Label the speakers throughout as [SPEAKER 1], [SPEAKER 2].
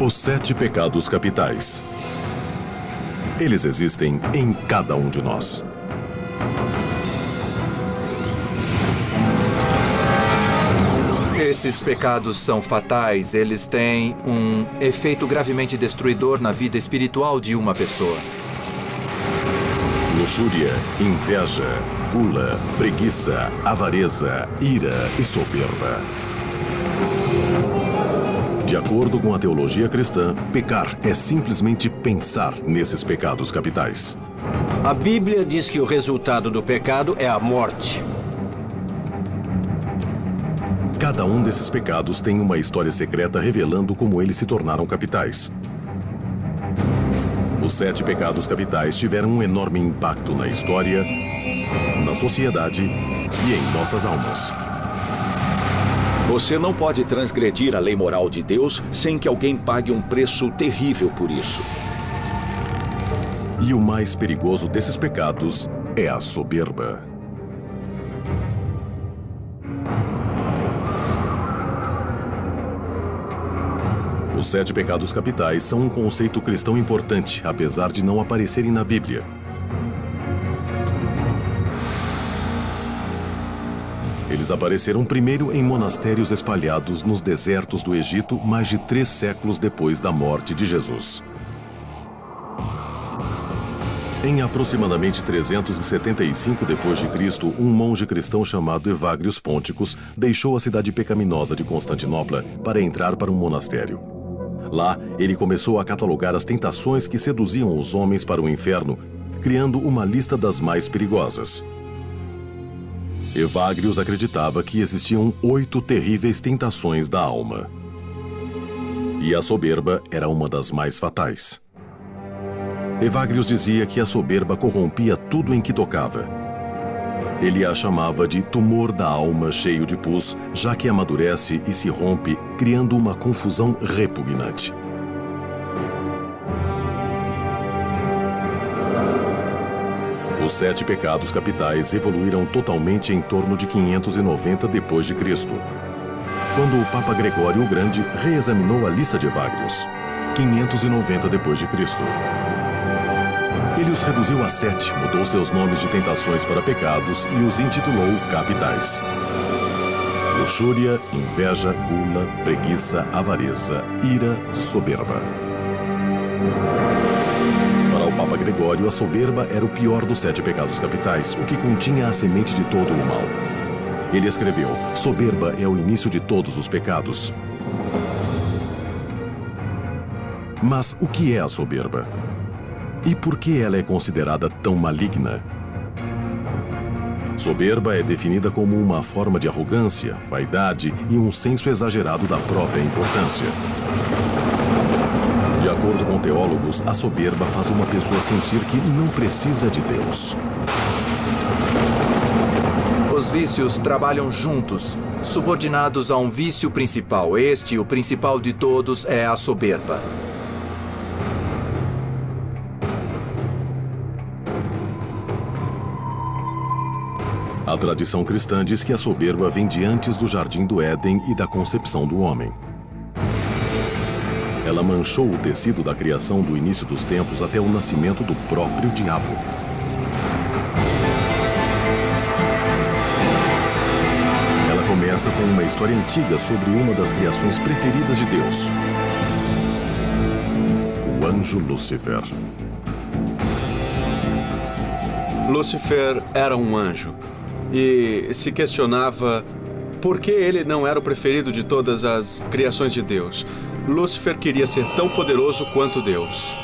[SPEAKER 1] Os 7 pecados capitais. Eles existem em cada um de nós.
[SPEAKER 2] Esses pecados são fatais. Eles têm um efeito gravemente destruidor na vida espiritual de uma pessoa.
[SPEAKER 1] Luxúria, inveja, gula, preguiça, avareza, ira e soberba. De acordo com a teologia cristã, pecar é simplesmente pensar nesses pecados capitais.
[SPEAKER 3] A Bíblia diz que o resultado do pecado é a morte.
[SPEAKER 1] Cada um desses pecados tem uma história secreta revelando como eles se tornaram capitais. Os 7 pecados capitais tiveram um enorme impacto na história, na sociedade e em nossas almas.
[SPEAKER 4] Você não pode transgredir a lei moral de Deus sem que alguém pague um preço terrível por isso.
[SPEAKER 1] E o mais perigoso desses pecados é a soberba. Os 7 pecados capitais são um conceito cristão importante, apesar de não aparecerem na Bíblia. Eles apareceram primeiro em monastérios espalhados nos desertos do Egito, mais de 3 séculos depois da morte de Jesus. Em aproximadamente 375 d.C., um monge cristão chamado Evagrius Ponticus deixou a cidade pecaminosa de Constantinopla para entrar para um monastério. Lá, ele começou a catalogar as tentações que seduziam os homens para o inferno, criando uma lista das mais perigosas. Evagrius acreditava que existiam 8 terríveis tentações da alma. E a soberba era uma das mais fatais. Evagrius dizia que a soberba corrompia tudo em que tocava. Ele a chamava de tumor da alma cheio de pus, já que amadurece e se rompe, criando uma confusão repugnante. Os 7 pecados capitais evoluíram totalmente em torno de 590 d.C., quando o Papa Gregório o Grande reexaminou a lista de Evagrius. 590 d.C. Ele os reduziu a 7, mudou seus nomes de tentações para pecados e os intitulou capitais: luxúria, inveja, gula, preguiça, avareza, ira, soberba. Para o Papa Gregório, a soberba era o pior dos 7 pecados capitais, o que continha a semente de todo o mal. Ele escreveu: soberba é o início de todos os pecados. Mas o que é a soberba? E por que ela é considerada tão maligna? Soberba é definida como uma forma de arrogância, vaidade e um senso exagerado da própria importância. De acordo com teólogos, a soberba faz uma pessoa sentir que não precisa de Deus.
[SPEAKER 2] Os vícios trabalham juntos, subordinados a um vício principal. O principal de todos, é a soberba.
[SPEAKER 1] A tradição cristã diz que a soberba vem de antes do Jardim do Éden e da concepção do homem. Ela manchou o tecido da criação do início dos tempos até o nascimento do próprio diabo. Ela começa com uma história antiga sobre uma das criações preferidas de Deus: o anjo Lúcifer.
[SPEAKER 5] Lúcifer era um anjo e se questionava por que ele não era o preferido de todas as criações de Deus. Lúcifer queria ser tão poderoso quanto Deus.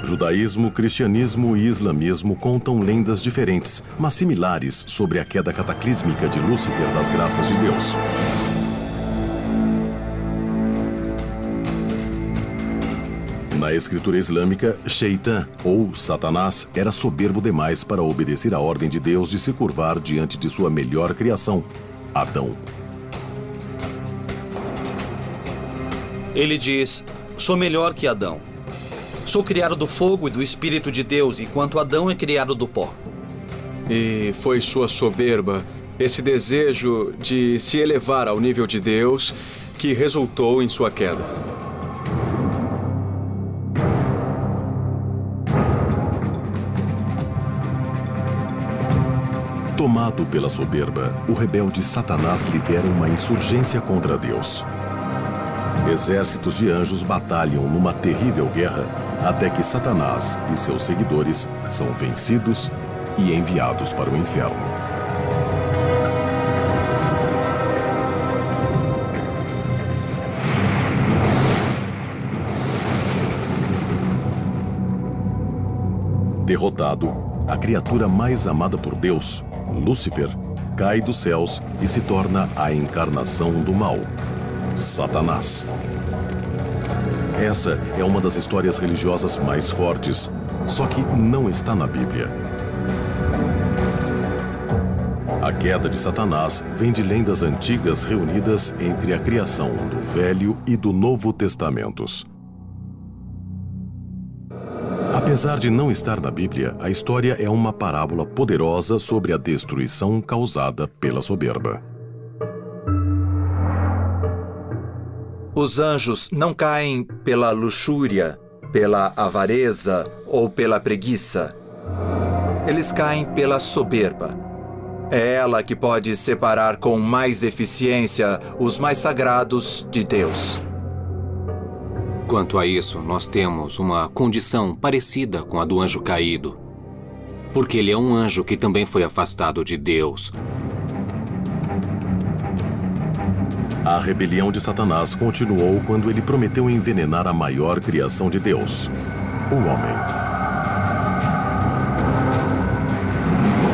[SPEAKER 1] Judaísmo, cristianismo e islamismo contam lendas diferentes, mas similares, sobre a queda cataclísmica de Lúcifer das graças de Deus. Na escritura islâmica, Shaitan, ou Satanás, era soberbo demais para obedecer à ordem de Deus de se curvar diante de sua melhor criação, Adão.
[SPEAKER 6] Ele diz: sou melhor que Adão. Sou criado do fogo e do Espírito de Deus, enquanto Adão é criado do pó.
[SPEAKER 5] E foi sua soberba esse desejo de se elevar ao nível de Deus que resultou em sua queda.
[SPEAKER 1] Tomado pela soberba, o rebelde Satanás lidera uma insurgência contra Deus. Exércitos de anjos batalham numa terrível guerra até que Satanás e seus seguidores são vencidos e enviados para o inferno. Derrotado, a criatura mais amada por Deus, Lúcifer, cai dos céus e se torna a encarnação do mal, Satanás. Essa é uma das histórias religiosas mais fortes, só que não está na Bíblia. A queda de Satanás vem de lendas antigas reunidas entre a criação do Velho e do Novo Testamentos. Apesar de não estar na Bíblia, a história é uma parábola poderosa sobre a destruição causada pela soberba.
[SPEAKER 2] Os anjos não caem pela luxúria, pela avareza ou pela preguiça. Eles caem pela soberba. É ela que pode separar com mais eficiência os mais sagrados de Deus.
[SPEAKER 7] Quanto a isso, nós temos uma condição parecida com a do anjo caído. Porque ele é um anjo que também foi afastado de Deus.
[SPEAKER 1] A rebelião de Satanás continuou quando ele prometeu envenenar a maior criação de Deus, o homem.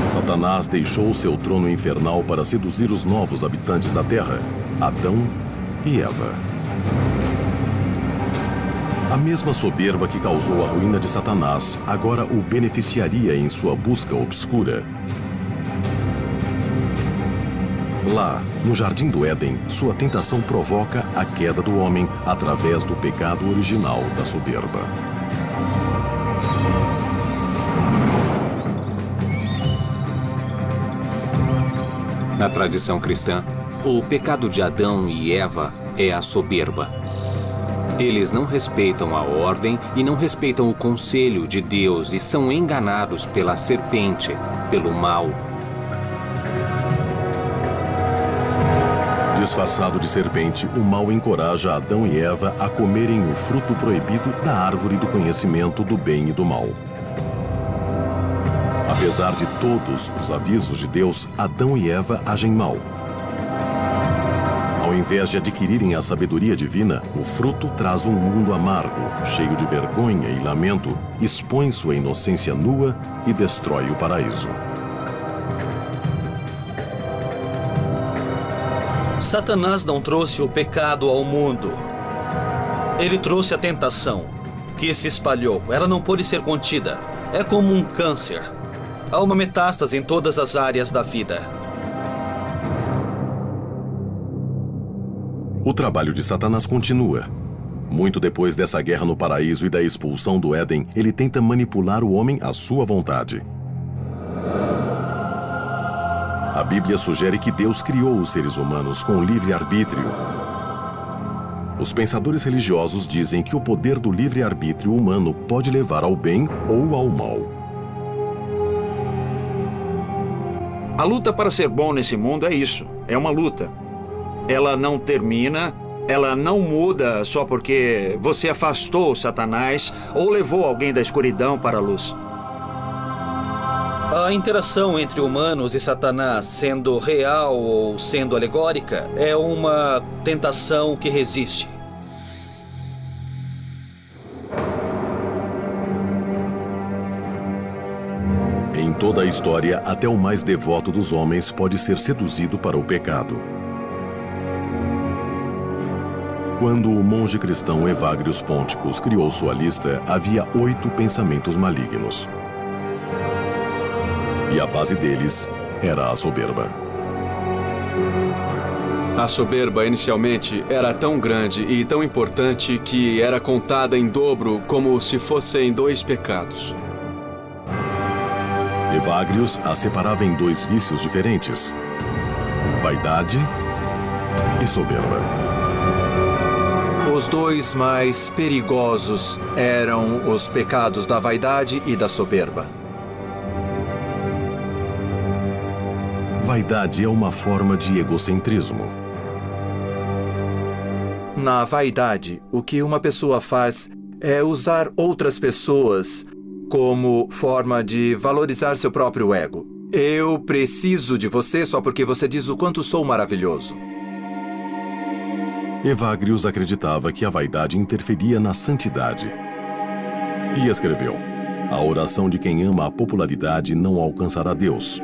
[SPEAKER 1] Satanás deixou seu trono infernal para seduzir os novos habitantes da Terra, Adão e Eva. A mesma soberba que causou a ruína de Satanás agora o beneficiaria em sua busca obscura. Lá, no Jardim do Éden, sua tentação provoca a queda do homem através do pecado original da soberba.
[SPEAKER 7] Na tradição cristã, o pecado de Adão e Eva é a soberba. Eles não respeitam a ordem e não respeitam o conselho de Deus e são enganados pela serpente, pelo mal.
[SPEAKER 1] Disfarçado de serpente, o mal encoraja Adão e Eva a comerem o fruto proibido da árvore do conhecimento do bem e do mal. Apesar de todos os avisos de Deus, Adão e Eva agem mal. Ao invés de adquirirem a sabedoria divina, o fruto traz um mundo amargo, cheio de vergonha e lamento, expõe sua inocência nua e destrói o paraíso.
[SPEAKER 6] Satanás não trouxe o pecado ao mundo. Ele trouxe a tentação, que se espalhou. Ela não pôde ser contida. É como um câncer. Há uma metástase em todas as áreas da vida.
[SPEAKER 1] O trabalho de Satanás continua. Muito depois dessa guerra no paraíso e da expulsão do Éden, ele tenta manipular o homem à sua vontade. A Bíblia sugere que Deus criou os seres humanos com livre-arbítrio. Os pensadores religiosos dizem que o poder do livre-arbítrio humano pode levar ao bem ou ao mal.
[SPEAKER 8] A luta para ser bom nesse mundo é isso. É uma luta. Ela não termina, ela não muda só porque você afastou Satanás ou levou alguém da escuridão para a luz.
[SPEAKER 6] A interação entre humanos e Satanás, sendo real ou sendo alegórica, é uma tentação que resiste.
[SPEAKER 1] Em toda a história, até o mais devoto dos homens pode ser seduzido para o pecado. Quando o monge cristão Evagrius Ponticus criou sua lista, havia 8 pensamentos malignos. E a base deles era a soberba.
[SPEAKER 5] A soberba, inicialmente, era tão grande e tão importante que era contada em dobro como se fossem 2 pecados.
[SPEAKER 1] Evagrius a separava em 2 vícios diferentes: vaidade e soberba.
[SPEAKER 2] Os dois mais perigosos eram os pecados da vaidade e da soberba.
[SPEAKER 1] Vaidade é uma forma de egocentrismo.
[SPEAKER 2] Na vaidade, o que uma pessoa faz é usar outras pessoas como forma de valorizar seu próprio ego. Eu preciso de você só porque você diz o quanto sou maravilhoso.
[SPEAKER 1] Evagrius acreditava que a vaidade interferia na santidade. E escreveu: a oração de quem ama a popularidade não alcançará Deus.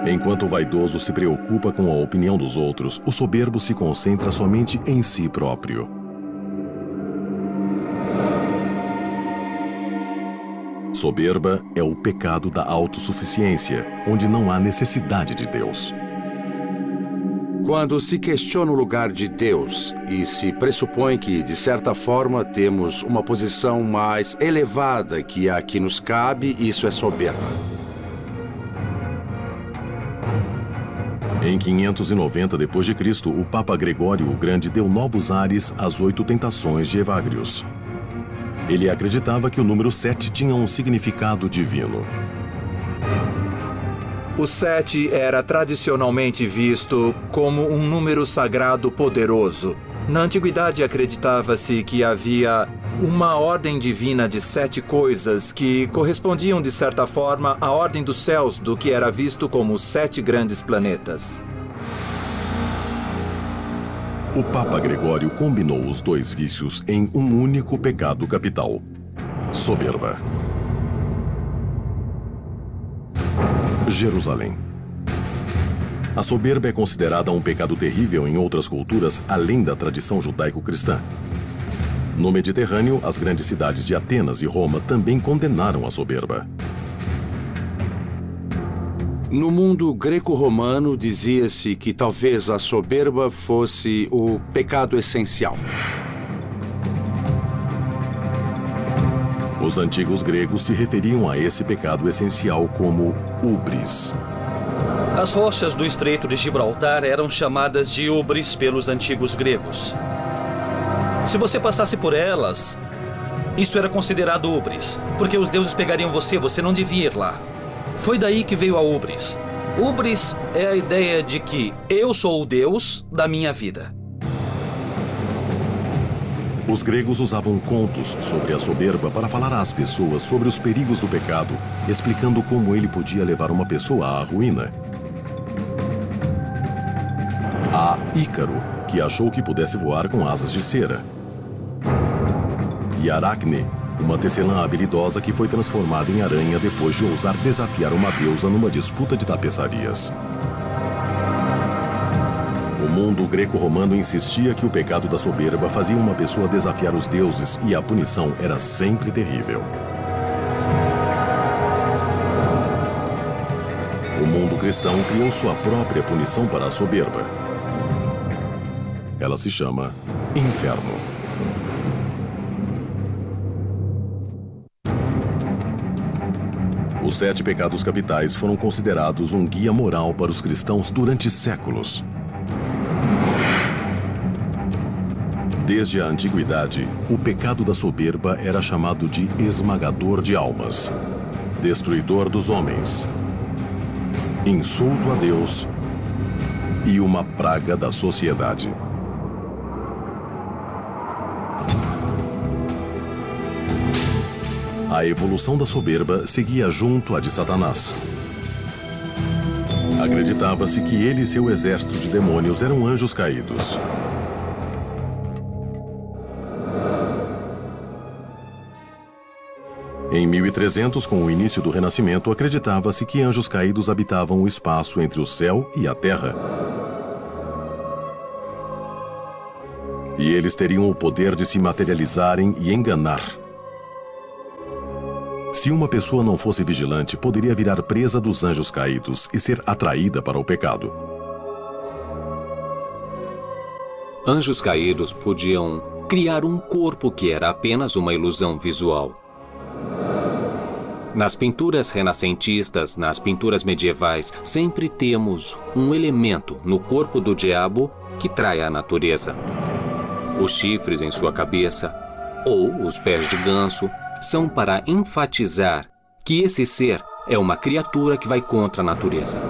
[SPEAKER 1] Enquanto o vaidoso se preocupa com a opinião dos outros, o soberbo se concentra somente em si próprio. Soberba é o pecado da autossuficiência, onde não há necessidade de Deus.
[SPEAKER 9] Quando se questiona o lugar de Deus e se pressupõe que, de certa forma, temos uma posição mais elevada que a que nos cabe, isso é soberba.
[SPEAKER 1] Em 590 d.C., o Papa Gregório o Grande deu novos ares às 8 tentações de Evagrius. Ele acreditava que o número 7 tinha um significado divino.
[SPEAKER 2] O 7 era tradicionalmente visto como um número sagrado poderoso. Na antiguidade acreditava-se que havia uma ordem divina de 7 coisas que correspondiam de certa forma à ordem dos céus do que era visto como os 7 grandes planetas.
[SPEAKER 1] O Papa Gregório combinou os dois vícios em um único pecado capital: soberba. Jerusalém. A soberba é considerada um pecado terrível em outras culturas além da tradição judaico-cristã. No Mediterrâneo, as grandes cidades de Atenas e Roma também condenaram a soberba.
[SPEAKER 9] No mundo greco-romano, dizia-se que talvez a soberba fosse o pecado essencial.
[SPEAKER 1] Os antigos gregos se referiam a esse pecado essencial como ubris.
[SPEAKER 6] As rochas do Estreito de Gibraltar eram chamadas de ubris pelos antigos gregos. Se você passasse por elas, isso era considerado ubris, porque os deuses pegariam você, você não devia ir lá. Foi daí que veio a ubris. Ubris é a ideia de que eu sou o Deus da minha vida.
[SPEAKER 1] Os gregos usavam contos sobre a soberba para falar às pessoas sobre os perigos do pecado, explicando como ele podia levar uma pessoa à ruína. Há Ícaro, que achou que pudesse voar com asas de cera. E Aracne, uma tecelã habilidosa que foi transformada em aranha depois de ousar desafiar uma deusa numa disputa de tapeçarias. O mundo greco-romano insistia que o pecado da soberba fazia uma pessoa desafiar os deuses e a punição era sempre terrível. O mundo cristão criou sua própria punição para a soberba. Ela se chama inferno. Os 7 pecados capitais foram considerados um guia moral para os cristãos durante séculos. Desde a antiguidade, o pecado da soberba era chamado de esmagador de almas, destruidor dos homens, insulto a Deus e uma praga da sociedade. A evolução da soberba seguia junto à de Satanás. Acreditava-se que ele e seu exército de demônios eram anjos caídos. Em 1300, com o início do Renascimento, acreditava-se que anjos caídos habitavam o espaço entre o céu e a terra. E eles teriam o poder de se materializarem e enganar. Se uma pessoa não fosse vigilante, poderia virar presa dos anjos caídos e ser atraída para o pecado.
[SPEAKER 7] Anjos caídos podiam criar um corpo que era apenas uma ilusão visual. Nas pinturas renascentistas, nas pinturas medievais, sempre temos um elemento no corpo do diabo que trai a natureza. Os chifres em sua cabeça ou os pés de ganso são para enfatizar que esse ser é uma criatura que vai contra a natureza.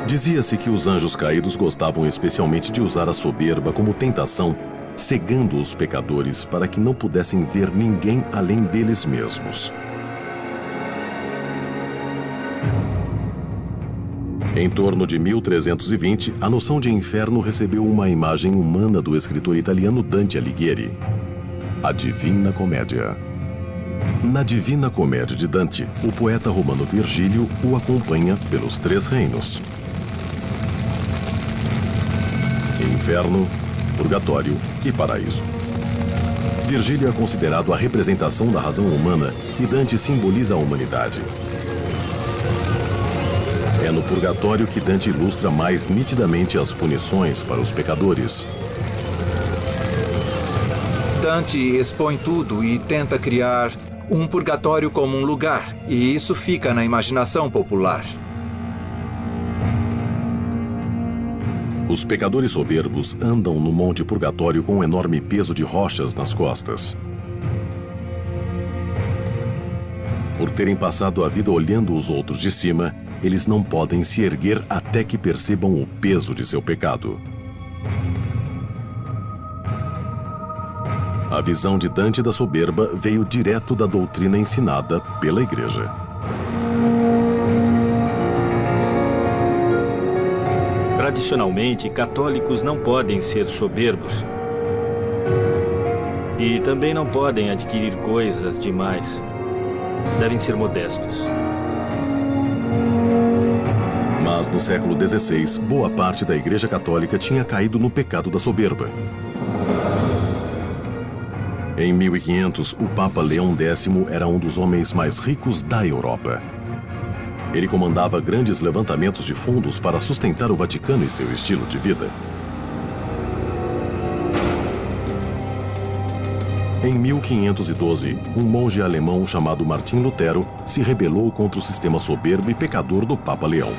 [SPEAKER 1] Dizia-se que os anjos caídos gostavam especialmente de usar a soberba como tentação, cegando os pecadores para que não pudessem ver ninguém além deles mesmos. Em torno de 1320, a noção de inferno recebeu uma imagem humana do escritor italiano Dante Alighieri, a Divina Comédia. Na Divina Comédia de Dante, o poeta romano Virgílio o acompanha pelos 3 reinos: Inferno, Purgatório e Paraíso. Virgílio é considerado a representação da razão humana e Dante simboliza a humanidade. É no Purgatório que Dante ilustra mais nitidamente as punições para os pecadores.
[SPEAKER 2] Dante expõe tudo e tenta criar um purgatório como um lugar, e isso fica na imaginação popular.
[SPEAKER 1] Os pecadores soberbos andam no Monte Purgatório com um enorme peso de rochas nas costas. Por terem passado a vida olhando os outros de cima, eles não podem se erguer até que percebam o peso de seu pecado. A visão de Dante da soberba veio direto da doutrina ensinada pela Igreja.
[SPEAKER 10] Tradicionalmente, católicos não podem ser soberbos. E também não podem adquirir coisas demais. Devem ser modestos.
[SPEAKER 1] Mas no século XVI, boa parte da Igreja Católica tinha caído no pecado da soberba. Em 1500, o Papa Leão X era um dos homens mais ricos da Europa. Ele comandava grandes levantamentos de fundos para sustentar o Vaticano e seu estilo de vida. Em 1512, um monge alemão chamado Martim Lutero se rebelou contra o sistema soberbo e pecador do Papa Leão.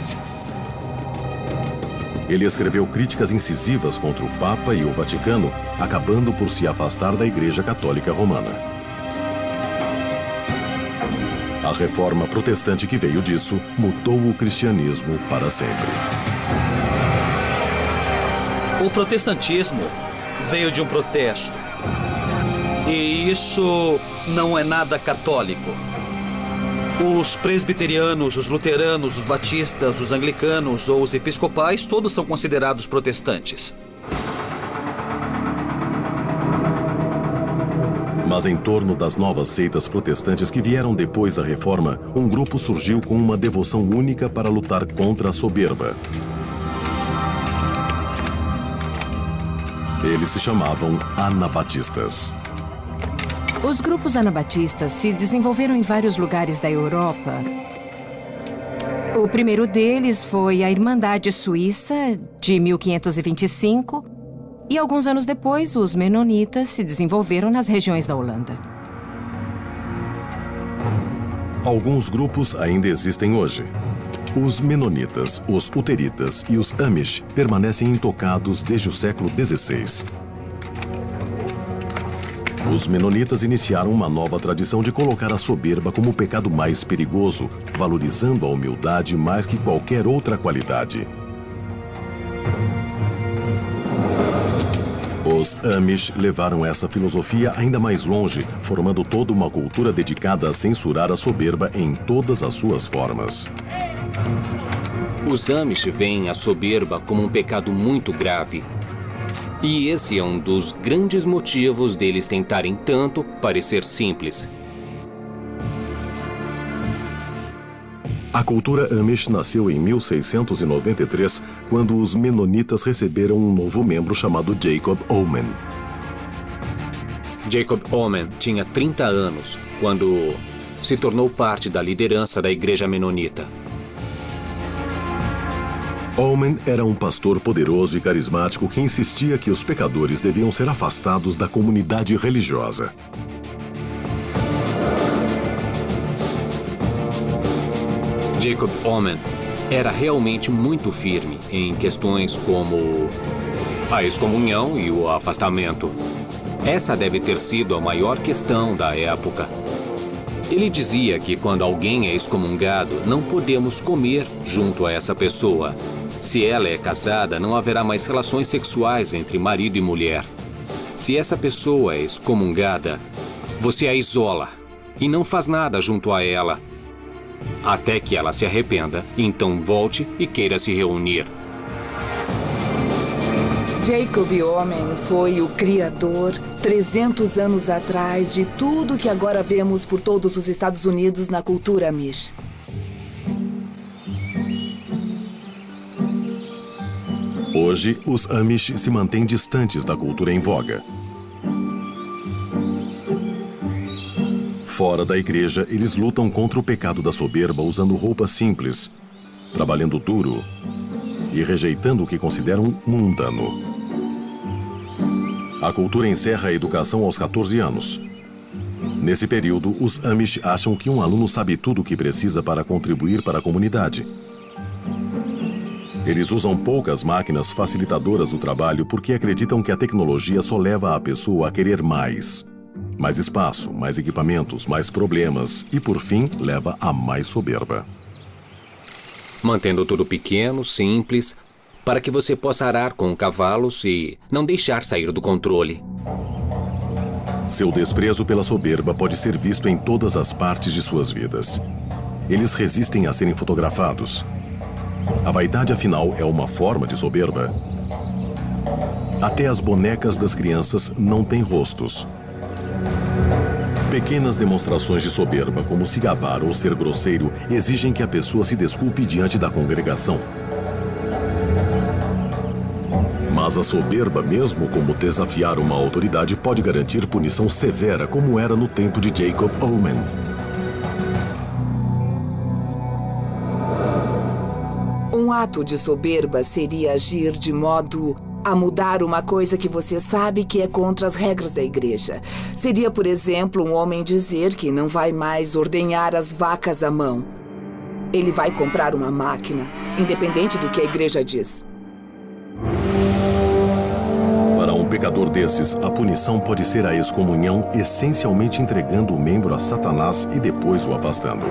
[SPEAKER 1] Ele escreveu críticas incisivas contra o Papa e o Vaticano, acabando por se afastar da Igreja Católica Romana. A reforma protestante que veio disso mudou o cristianismo para sempre.
[SPEAKER 6] O protestantismo veio de um protesto. E isso não é nada católico. Os presbiterianos, os luteranos, os batistas, os anglicanos ou os episcopais, todos são considerados protestantes.
[SPEAKER 1] Mas em torno das novas seitas protestantes que vieram depois da Reforma, um grupo surgiu com uma devoção única para lutar contra a soberba. Eles se chamavam Anabatistas.
[SPEAKER 11] Os grupos anabatistas se desenvolveram em vários lugares da Europa. O primeiro deles foi a Irmandade Suíça, de 1525, e alguns anos depois, os Menonitas se desenvolveram nas regiões da Holanda.
[SPEAKER 1] Alguns grupos ainda existem hoje. Os Menonitas, os Uteritas e os Amish permanecem intocados desde o século XVI. Os Menonitas iniciaram uma nova tradição de colocar a soberba como o pecado mais perigoso, valorizando a humildade mais que qualquer outra qualidade. Os Amish levaram essa filosofia ainda mais longe, formando toda uma cultura dedicada a censurar a soberba em todas as suas formas.
[SPEAKER 7] Os Amish veem a soberba como um pecado muito grave. E esse é um dos grandes motivos deles tentarem tanto parecer simples.
[SPEAKER 1] A cultura Amish nasceu em 1693, quando os Menonitas receberam um novo membro chamado Jacob Oman.
[SPEAKER 7] Jacob Oman tinha 30 anos quando se tornou parte da liderança da Igreja Menonita.
[SPEAKER 1] Oman era um pastor poderoso e carismático que insistia que os pecadores deviam ser afastados da comunidade religiosa.
[SPEAKER 7] Jacob Omen era realmente muito firme em questões como a excomunhão e o afastamento. Essa deve ter sido a maior questão da época. Ele dizia que quando alguém é excomungado, não podemos comer junto a essa pessoa. Se ela é casada, não haverá mais relações sexuais entre marido e mulher. Se essa pessoa é excomungada, você a isola e não faz nada junto a ela, até que ela se arrependa, então volte e queira se reunir.
[SPEAKER 12] Jacob Omen foi o criador, 300 anos atrás, de tudo que agora vemos por todos os Estados Unidos na cultura Amish.
[SPEAKER 1] Hoje, os Amish se mantêm distantes da cultura em voga. Fora da igreja, eles lutam contra o pecado da soberba usando roupas simples, trabalhando duro e rejeitando o que consideram mundano. A cultura encerra a educação aos 14 anos. Nesse período, os Amish acham que um aluno sabe tudo o que precisa para contribuir para a comunidade. Eles usam poucas máquinas facilitadoras do trabalho porque acreditam que a tecnologia só leva a pessoa a querer mais. Mais espaço, mais equipamentos, mais problemas e, por fim, leva a mais soberba.
[SPEAKER 7] Mantendo tudo pequeno, simples, para que você possa arar com cavalos e não deixar sair do controle.
[SPEAKER 1] Seu desprezo pela soberba pode ser visto em todas as partes de suas vidas. Eles resistem a serem fotografados. A vaidade, afinal, é uma forma de soberba. Até as bonecas das crianças não têm rostos. Pequenas demonstrações de soberba, como se gabar ou ser grosseiro, exigem que a pessoa se desculpe diante da congregação. Mas a soberba, mesmo como desafiar uma autoridade, pode garantir punição severa, como era no tempo de Jacob Omen.
[SPEAKER 12] Um ato de soberba seria agir de modo a mudar uma coisa que você sabe que é contra as regras da igreja. Seria, por exemplo, um homem dizer que não vai mais ordenhar as vacas à mão. Ele vai comprar uma máquina, independente do que a igreja diz.
[SPEAKER 1] Para um pecador desses, a punição pode ser a excomunhão, essencialmente entregando o membro a Satanás e depois o afastando.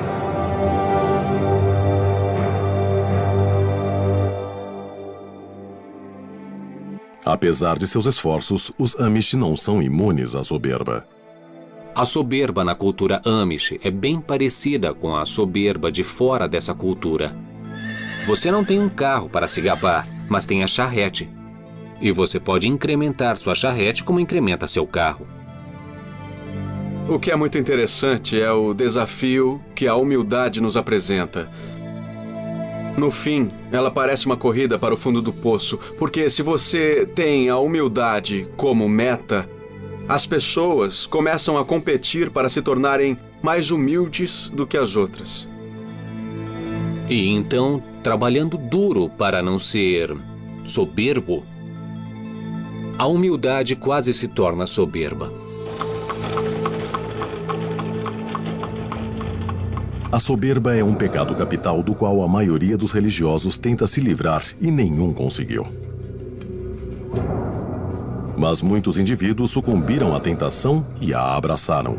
[SPEAKER 1] Apesar de seus esforços, os Amish não são imunes à soberba.
[SPEAKER 7] A soberba na cultura Amish é bem parecida com a soberba de fora dessa cultura. Você não tem um carro para se gabar, mas tem a charrete. E você pode incrementar sua charrete como incrementa seu carro.
[SPEAKER 5] O que é muito interessante é o desafio que a humildade nos apresenta. No fim, ela parece uma corrida para o fundo do poço, porque se você tem a humildade como meta, as pessoas começam a competir para se tornarem mais humildes do que as outras.
[SPEAKER 7] E então, trabalhando duro para não ser soberbo, a humildade quase se torna soberba.
[SPEAKER 1] A soberba é um pecado capital do qual a maioria dos religiosos tenta se livrar e nenhum conseguiu. Mas muitos indivíduos sucumbiram à tentação e a abraçaram.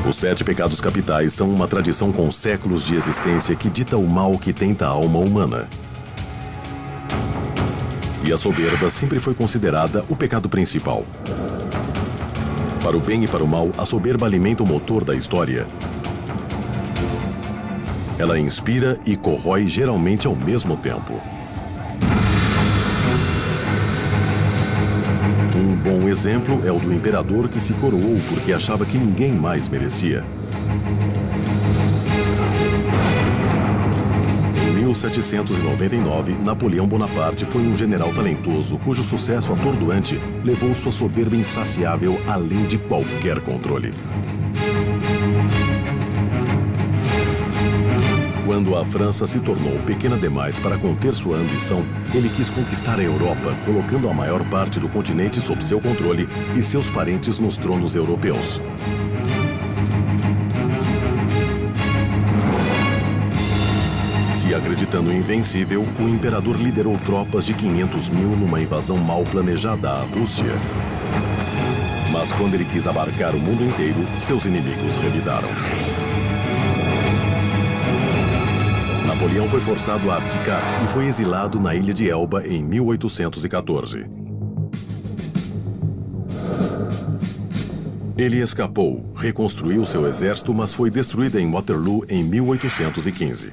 [SPEAKER 1] Os 7 pecados capitais são uma tradição com séculos de existência que dita o mal que tenta a alma humana. E a soberba sempre foi considerada o pecado principal. Para o bem e para o mal, a soberba alimenta o motor da história. Ela inspira e corrói geralmente ao mesmo tempo. Um bom exemplo é o do imperador que se coroou porque achava que ninguém mais merecia. Em 1799, Napoleão Bonaparte foi um general talentoso cujo sucesso atordoante levou sua soberba insaciável além de qualquer controle. Quando a França se tornou pequena demais para conter sua ambição, ele quis conquistar a Europa, colocando a maior parte do continente sob seu controle e seus parentes nos tronos europeus. Se acreditando invencível, o imperador liderou tropas de 500 mil numa invasão mal planejada à Rússia. Mas quando ele quis abarcar o mundo inteiro, seus inimigos revidaram. Napoleão foi forçado a abdicar e foi exilado na ilha de Elba em 1814. Ele escapou, reconstruiu seu exército, mas foi destruído em Waterloo em 1815.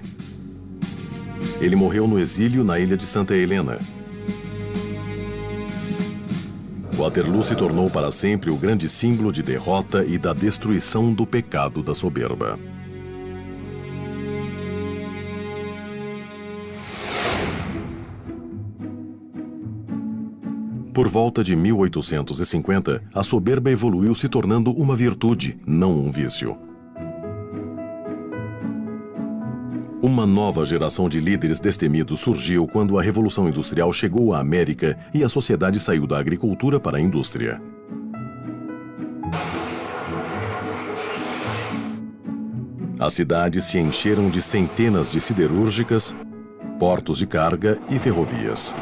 [SPEAKER 1] Ele morreu no exílio na ilha de Santa Helena. Waterloo se tornou para sempre o grande símbolo de derrota e da destruição do pecado da soberba. Por volta de 1850, a soberba evoluiu se tornando uma virtude, não um vício. Uma nova geração de líderes destemidos surgiu quando a Revolução Industrial chegou à América e a sociedade saiu da agricultura para a indústria. As cidades se encheram de centenas de siderúrgicas, portos de carga e ferrovias.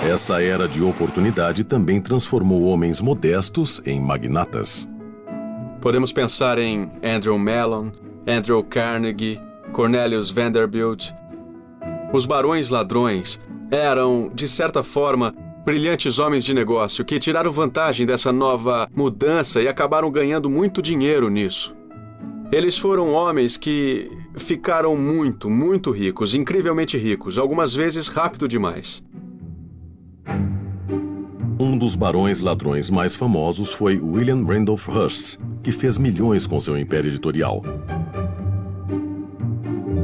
[SPEAKER 1] Essa era de oportunidade também transformou homens modestos em magnatas.
[SPEAKER 5] Podemos pensar em Andrew Mellon, Andrew Carnegie, Cornelius Vanderbilt. Os barões ladrões eram, de certa forma, brilhantes homens de negócio que tiraram vantagem dessa nova mudança e acabaram ganhando muito dinheiro nisso. Eles foram homens que ficaram muito ricos, incrivelmente ricos, algumas vezes rápido demais.
[SPEAKER 1] Um dos barões ladrões mais famosos foi William Randolph Hearst, que fez milhões com seu império editorial.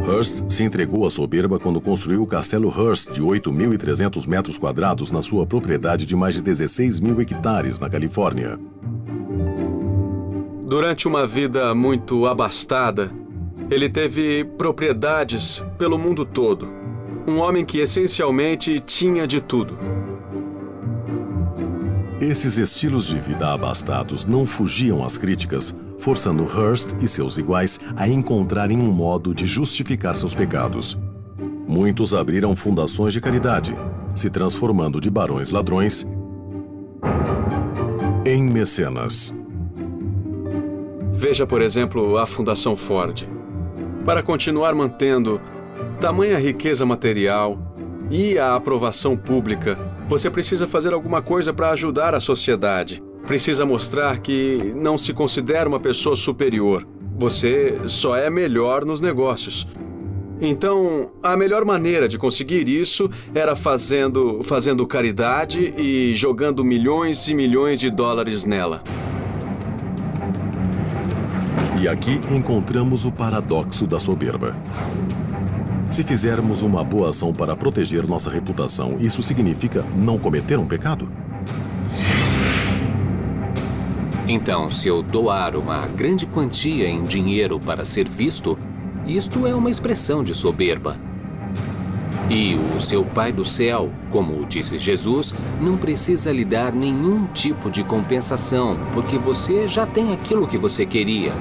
[SPEAKER 1] Hearst se entregou à soberba quando construiu o Castelo Hearst de 8.300 metros quadrados na sua propriedade de mais de 16 mil hectares na Califórnia.
[SPEAKER 5] Durante uma vida muito abastada, ele teve propriedades pelo mundo todo. Um homem que essencialmente tinha de tudo.
[SPEAKER 1] Esses estilos de vida abastados não fugiam às críticas, forçando Hearst e seus iguais a encontrarem um modo de justificar seus pecados. Muitos abriram fundações de caridade, se transformando de barões ladrões em mecenas.
[SPEAKER 5] Veja, por exemplo, a Fundação Ford. Para continuar mantendo tamanha riqueza material e a aprovação pública, você precisa fazer alguma coisa para ajudar a sociedade. Precisa mostrar que não se considera uma pessoa superior. Você só é melhor nos negócios. Então, a melhor maneira de conseguir isso era fazendo caridade e jogando milhões e milhões de dólares nela.
[SPEAKER 1] E aqui encontramos o paradoxo da soberba. Se fizermos uma boa ação para proteger nossa reputação, isso significa não cometer um pecado?
[SPEAKER 7] Então, se eu doar uma grande quantia em dinheiro para ser visto, isto é uma expressão de soberba. E o seu Pai do céu, como disse Jesus, não precisa lhe dar nenhum tipo de compensação, porque você já tem aquilo que você queria.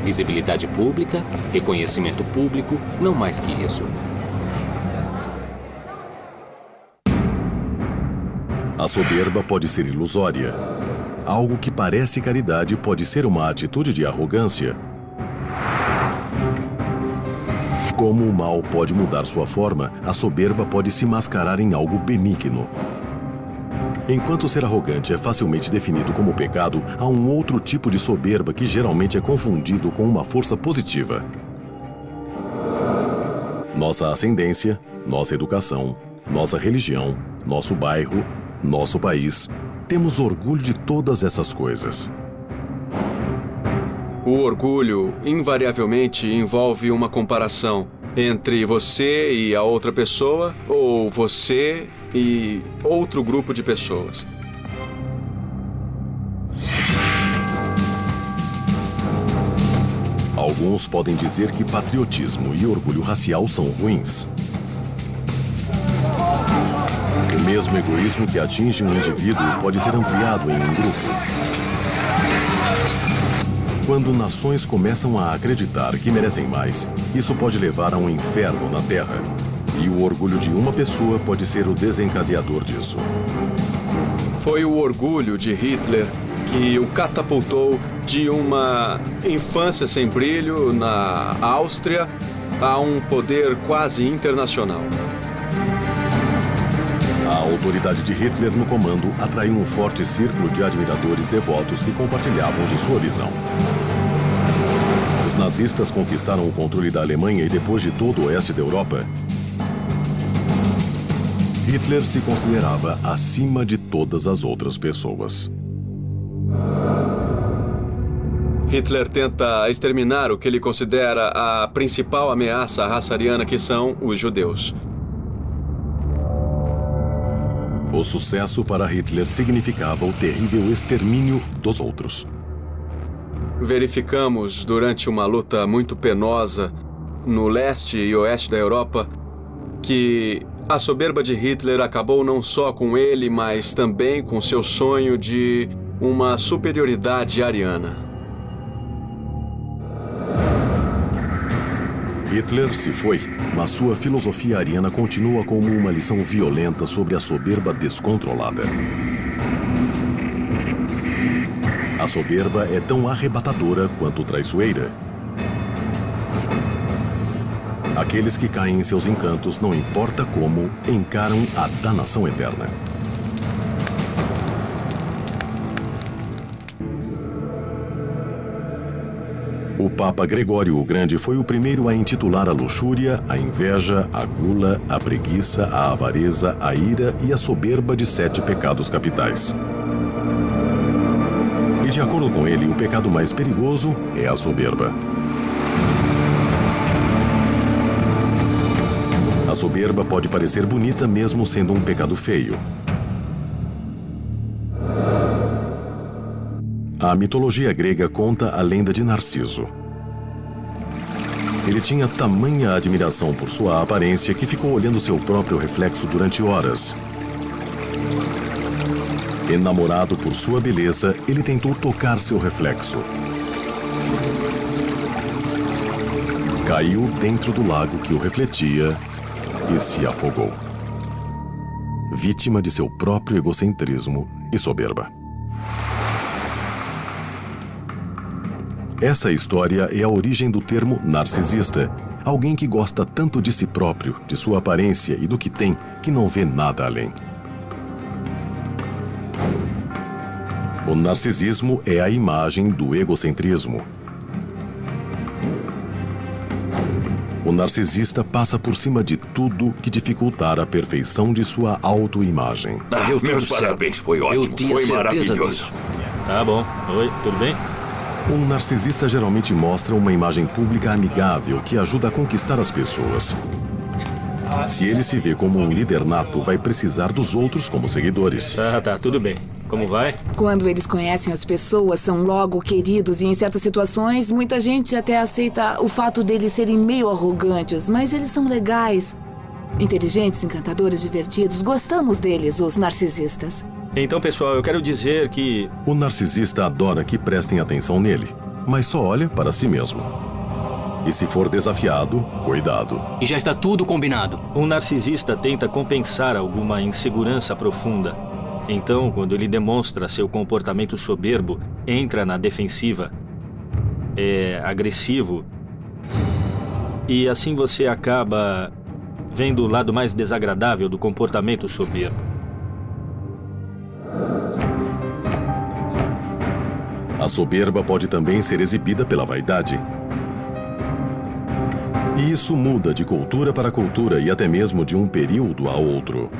[SPEAKER 7] Visibilidade pública, reconhecimento público, não mais que isso.
[SPEAKER 1] A soberba pode ser ilusória. Algo que parece caridade pode ser uma atitude de arrogância. Como o mal pode mudar sua forma, a soberba pode se mascarar em algo benigno. Enquanto ser arrogante é facilmente definido como pecado, há um outro tipo de soberba que geralmente é confundido com uma força positiva. Nossa ascendência, nossa educação, nossa religião, nosso bairro, nosso país. Temos orgulho de todas essas coisas.
[SPEAKER 5] O orgulho, invariavelmente, envolve uma comparação entre você e a outra pessoa, ou você e outro grupo de pessoas.
[SPEAKER 1] Alguns podem dizer que patriotismo e orgulho racial são ruins. O mesmo egoísmo que atinge um indivíduo pode ser ampliado em um grupo. Quando nações começam a acreditar que merecem mais, isso pode levar a um inferno na Terra. E o orgulho de uma pessoa pode ser o desencadeador disso.
[SPEAKER 5] Foi o orgulho de Hitler que o catapultou de uma infância sem brilho na Áustria a um poder quase internacional.
[SPEAKER 1] A autoridade de Hitler no comando atraiu um forte círculo de admiradores devotos que compartilhavam de sua visão. Os nazistas conquistaram o controle da Alemanha e depois de todo o oeste da Europa. Hitler se considerava acima de todas as outras pessoas.
[SPEAKER 5] Hitler tenta exterminar o que ele considera a principal ameaça à raça ariana, que são os judeus.
[SPEAKER 1] O sucesso para Hitler significava o terrível extermínio dos outros.
[SPEAKER 5] Verificamos durante uma luta muito penosa no leste e oeste da Europa que a soberba de Hitler acabou não só com ele, mas também com seu sonho de uma superioridade ariana.
[SPEAKER 1] Hitler se foi, mas sua filosofia ariana continua como uma lição violenta sobre a soberba descontrolada. A soberba é tão arrebatadora quanto traiçoeira. Aqueles que caem em seus encantos, não importa como, encaram a danação eterna. O Papa Gregório o Grande foi o primeiro a intitular a luxúria, a inveja, a gula, a preguiça, a avareza, a ira e a soberba de 7 pecados capitais. E de acordo com ele, o pecado mais perigoso é a soberba. A soberba pode parecer bonita mesmo sendo um pecado feio. A mitologia grega conta a lenda de Narciso. Ele tinha tamanha admiração por sua aparência que ficou olhando seu próprio reflexo durante horas. Enamorado por sua beleza, ele tentou tocar seu reflexo. Caiu dentro do lago que o refletia e se afogou. Vítima de seu próprio egocentrismo e soberba. Essa história é a origem do termo narcisista, alguém que gosta tanto de si próprio, de sua aparência e do que tem, que não vê nada além. O narcisismo é a imagem do egocentrismo. O narcisista passa por cima de tudo que dificultar a perfeição de sua autoimagem.
[SPEAKER 4] Meus parabéns, foi ótimo, foi maravilhoso.
[SPEAKER 10] Tá bom. Oi, tudo bem?
[SPEAKER 1] Um narcisista geralmente mostra uma imagem pública amigável que ajuda a conquistar as pessoas. Se ele se vê como um líder nato, vai precisar dos outros como seguidores.
[SPEAKER 10] Tá, tudo bem. Como vai?
[SPEAKER 12] Quando eles conhecem as pessoas, são logo queridos e em certas situações, muita gente até aceita o fato deles serem meio arrogantes, mas eles são legais, inteligentes, encantadores, divertidos. Gostamos deles, os narcisistas.
[SPEAKER 10] Então, pessoal, eu quero dizer que...
[SPEAKER 1] O narcisista adora que prestem atenção nele, mas só olha para si mesmo. E se for desafiado, cuidado.
[SPEAKER 3] E já está tudo combinado.
[SPEAKER 10] Um narcisista tenta compensar alguma insegurança profunda. Então, quando ele demonstra seu comportamento soberbo, entra na defensiva, é agressivo. E assim você acaba vendo o lado mais desagradável do comportamento soberbo.
[SPEAKER 1] A soberba pode também ser exibida pela vaidade. E isso muda de cultura para cultura e até mesmo de um período a outro.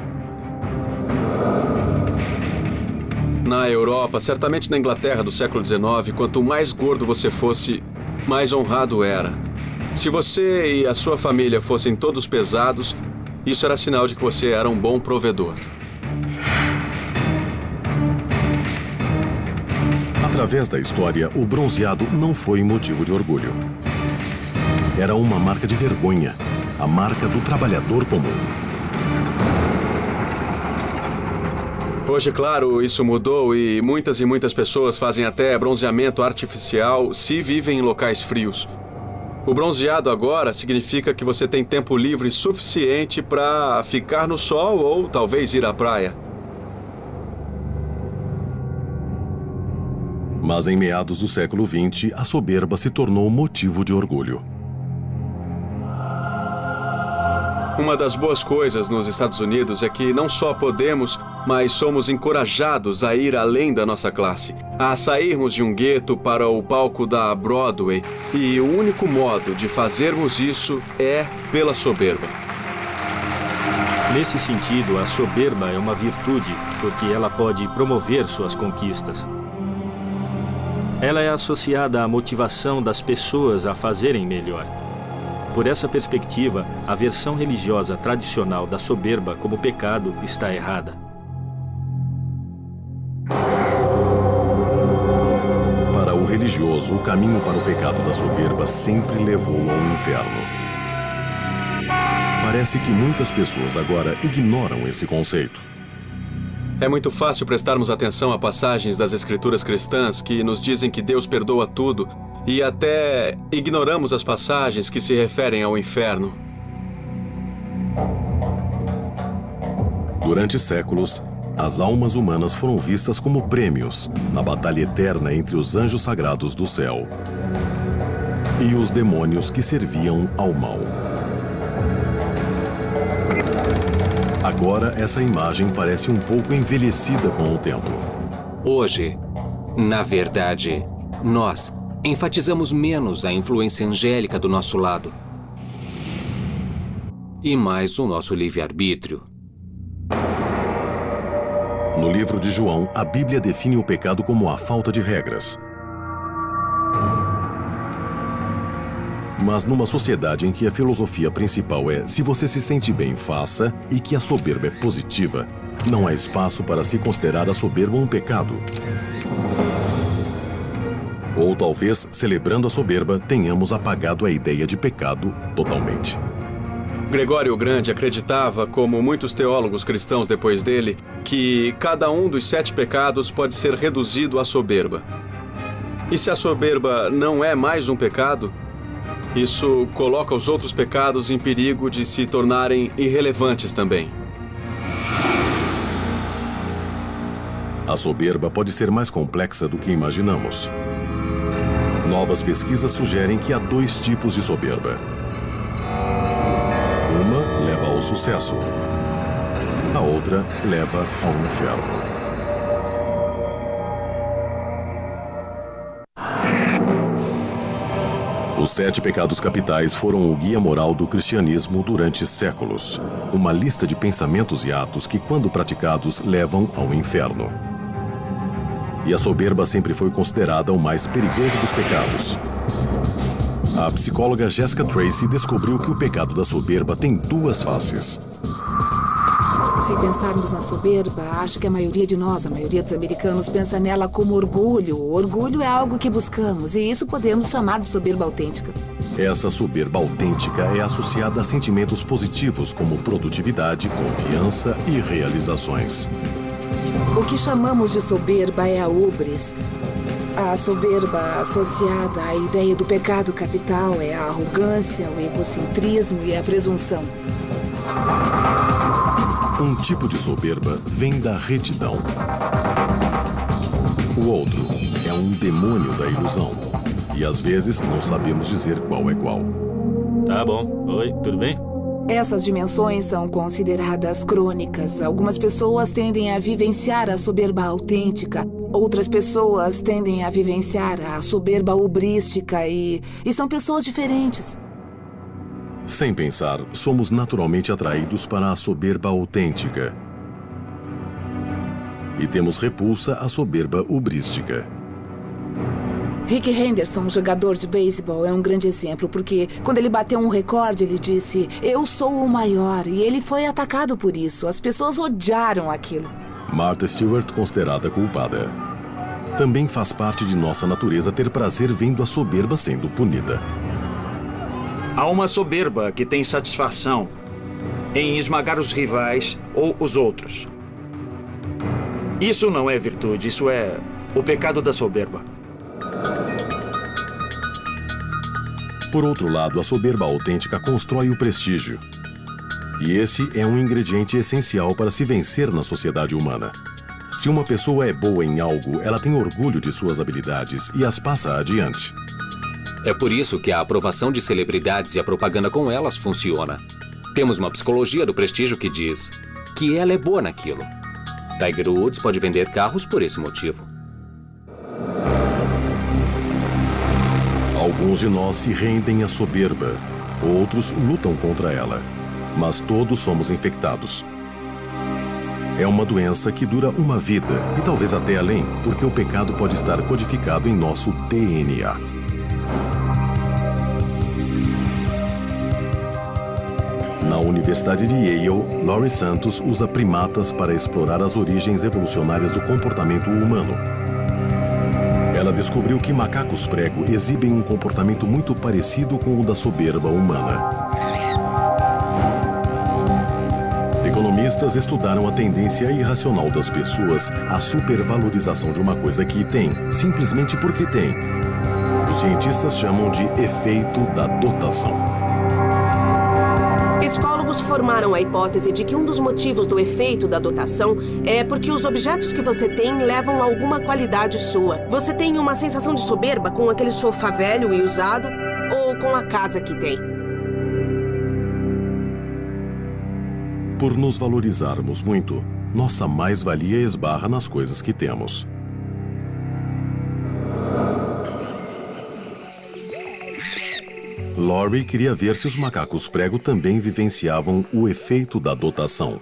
[SPEAKER 5] Na Europa, certamente na Inglaterra do século XIX, quanto mais gordo você fosse, mais honrado era. Se você e a sua família fossem todos pesados, isso era sinal de que você era um bom provedor.
[SPEAKER 1] Através da história, o bronzeado não foi motivo de orgulho. era uma marca de vergonha, a marca do trabalhador comum.
[SPEAKER 5] Hoje, claro, isso mudou e muitas pessoas fazem até bronzeamento artificial se vivem em locais frios. O bronzeado agora significa que você tem tempo livre suficiente para ficar no sol ou talvez ir à praia.
[SPEAKER 1] Mas em meados do século XX, a soberba se tornou motivo de orgulho.
[SPEAKER 5] Uma das boas coisas nos Estados Unidos é que não só podemos, mas somos encorajados a ir além da nossa classe, a sairmos de um gueto para o palco da Broadway. E o único modo de fazermos isso é pela soberba.
[SPEAKER 10] Nesse sentido, a soberba é uma virtude, porque ela pode promover suas conquistas. Ela é associada à motivação das pessoas a fazerem melhor. Por essa perspectiva, a versão religiosa tradicional da soberba como pecado está errada.
[SPEAKER 1] Para o religioso, o caminho para o pecado da soberba sempre levou ao inferno. Parece que muitas pessoas agora ignoram esse conceito.
[SPEAKER 5] É muito fácil prestarmos atenção a passagens das escrituras cristãs que nos dizem que Deus perdoa tudo e até ignoramos as passagens que se referem ao inferno.
[SPEAKER 1] Durante séculos, as almas humanas foram vistas como prêmios na batalha eterna entre os anjos sagrados do céu e os demônios que serviam ao mal. Agora, essa imagem parece um pouco envelhecida com o tempo.
[SPEAKER 7] Hoje, na verdade, nós enfatizamos menos a influência angélica do nosso lado e mais o nosso livre-arbítrio.
[SPEAKER 1] No livro de João, a Bíblia define o pecado como a falta de regras. Mas numa sociedade em que a filosofia principal é se você se sente bem, faça, e que a soberba é positiva, não há espaço para se considerar a soberba um pecado. Ou talvez, celebrando a soberba, tenhamos apagado a ideia de pecado totalmente.
[SPEAKER 5] Gregório o Grande acreditava, como muitos teólogos cristãos depois dele, que cada um dos 7 pecados pode ser reduzido à soberba. E se a soberba não é mais um pecado, isso coloca os outros pecados em perigo de se tornarem irrelevantes também.
[SPEAKER 1] A soberba pode ser mais complexa do que imaginamos. Novas pesquisas sugerem que há 2 tipos de soberba. Uma leva ao sucesso. A outra leva ao inferno. Os 7 pecados capitais foram o guia moral do cristianismo durante séculos. Uma lista de pensamentos e atos que, quando praticados, levam ao inferno. E a soberba sempre foi considerada o mais perigoso dos pecados. A psicóloga Jessica Tracy descobriu que o pecado da soberba tem 2 faces.
[SPEAKER 12] Se pensarmos na soberba, acho que a maioria de nós, a maioria dos americanos, pensa nela como orgulho. Orgulho é algo que buscamos, e isso podemos chamar de soberba autêntica.
[SPEAKER 1] Essa soberba autêntica é associada a sentimentos positivos como produtividade, confiança e realizações.
[SPEAKER 12] O que chamamos de soberba é a ubris. A soberba associada à ideia do pecado capital é a arrogância, o egocentrismo e a presunção.
[SPEAKER 1] Um tipo de soberba vem da retidão. O outro é um demônio da ilusão. E às vezes não sabemos dizer qual é qual.
[SPEAKER 10] Tá bom. Oi, tudo bem?
[SPEAKER 12] Essas dimensões são consideradas crônicas. Algumas pessoas tendem a vivenciar a soberba autêntica. Outras pessoas tendem a vivenciar a soberba ubrística e são pessoas diferentes.
[SPEAKER 1] Sem pensar, somos naturalmente atraídos para a soberba autêntica. E temos repulsa à soberba ubrística.
[SPEAKER 12] Rick Henderson, um jogador de beisebol, é um grande exemplo, porque quando ele bateu um recorde, ele disse: "Eu sou o maior", e ele foi atacado por isso. As pessoas odiaram aquilo.
[SPEAKER 1] Martha Stewart, considerada culpada. Também faz parte de nossa natureza ter prazer vendo a soberba sendo punida.
[SPEAKER 8] Há uma soberba que tem satisfação em esmagar os rivais ou os outros. Isso não é virtude, isso é o pecado da soberba.
[SPEAKER 1] Por outro lado, a soberba autêntica constrói o prestígio. E esse é um ingrediente essencial para se vencer na sociedade humana. Se uma pessoa é boa em algo, ela tem orgulho de suas habilidades e as passa adiante.
[SPEAKER 7] É por isso que a aprovação de celebridades e a propaganda com elas funciona. Temos uma psicologia do prestígio que diz que ela é boa naquilo. Tiger Woods pode vender carros por esse motivo.
[SPEAKER 1] Alguns de nós se rendem à soberba, outros lutam contra ela. Mas todos somos infectados. É uma doença que dura uma vida, e talvez até além, porque o pecado pode estar codificado em nosso DNA. Na Universidade de Yale, Laurie Santos usa primatas para explorar as origens evolucionárias do comportamento humano. Ela descobriu que macacos prego exibem um comportamento muito parecido com o da soberba humana. Economistas estudaram a tendência irracional das pessoas à supervalorização de uma coisa que tem, simplesmente porque tem. Os cientistas chamam de efeito da dotação.
[SPEAKER 13] Psicólogos formaram a hipótese de que um dos motivos do efeito da dotação é porque os objetos que você tem levam a alguma qualidade sua. Você tem uma sensação de soberba com aquele sofá velho e usado ou com a casa que tem?
[SPEAKER 1] Por nos valorizarmos muito, nossa mais-valia esbarra nas coisas que temos. Laurie queria ver se os macacos prego também vivenciavam o efeito da dotação.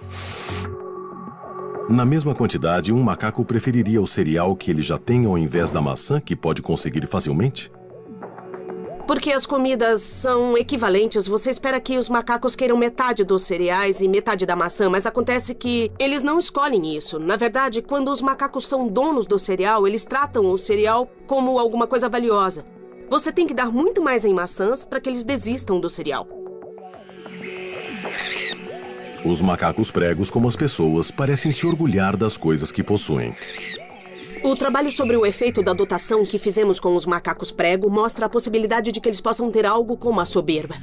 [SPEAKER 1] Na mesma quantidade, um macaco preferiria o cereal que ele já tem ao invés da maçã que pode conseguir facilmente?
[SPEAKER 13] Porque as comidas são equivalentes, você espera que os macacos queiram metade dos cereais e metade da maçã, mas acontece que eles não escolhem isso. Na verdade, quando os macacos são donos do cereal, eles tratam o cereal como alguma coisa valiosa. Você tem que dar muito mais em maçãs para que eles desistam do cereal.
[SPEAKER 1] Os macacos pregos, como as pessoas, parecem se orgulhar das coisas que possuem.
[SPEAKER 13] O trabalho sobre o efeito da dotação que fizemos com os macacos prego mostra a possibilidade de que eles possam ter algo como a soberba.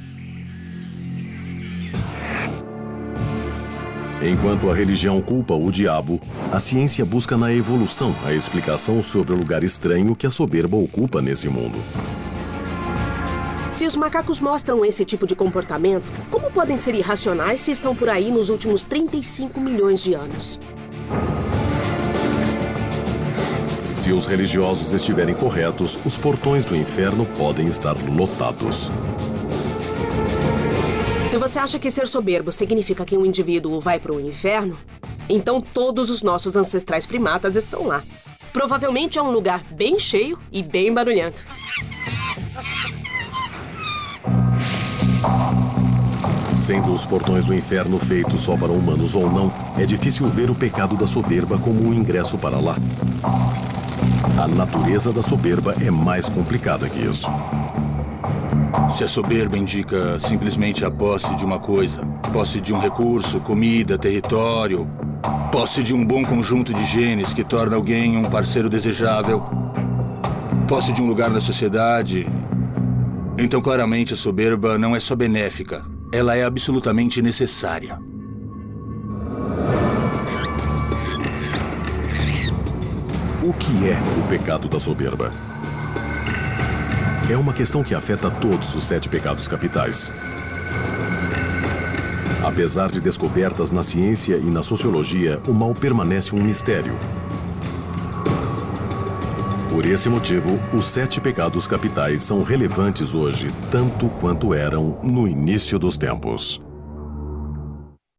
[SPEAKER 1] Enquanto a religião culpa o diabo, a ciência busca na evolução a explicação sobre o lugar estranho que a soberba ocupa nesse mundo.
[SPEAKER 13] Se os macacos mostram esse tipo de comportamento, como podem ser irracionais se estão por aí nos últimos 35 milhões de anos?
[SPEAKER 1] Se os religiosos estiverem corretos, os portões do inferno podem estar lotados.
[SPEAKER 13] Se você acha que ser soberbo significa que um indivíduo vai para o inferno, então todos os nossos ancestrais primatas estão lá. Provavelmente é um lugar bem cheio e bem barulhento.
[SPEAKER 1] Sendo os portões do inferno feitos só para humanos ou não, é difícil ver o pecado da soberba como um ingresso para lá. A natureza da soberba é mais complicada que isso.
[SPEAKER 14] Se a soberba indica simplesmente a posse de uma coisa, posse de um recurso, comida, território, posse de um bom conjunto de genes que torna alguém um parceiro desejável, posse de um lugar na sociedade, então claramente a soberba não é só benéfica, ela é absolutamente necessária.
[SPEAKER 1] O que é o pecado da soberba? É uma questão que afeta todos os 7 pecados capitais. Apesar de descobertas na ciência e na sociologia, o mal permanece um mistério. Por esse motivo, os 7 pecados capitais são relevantes hoje, tanto quanto eram no início dos tempos.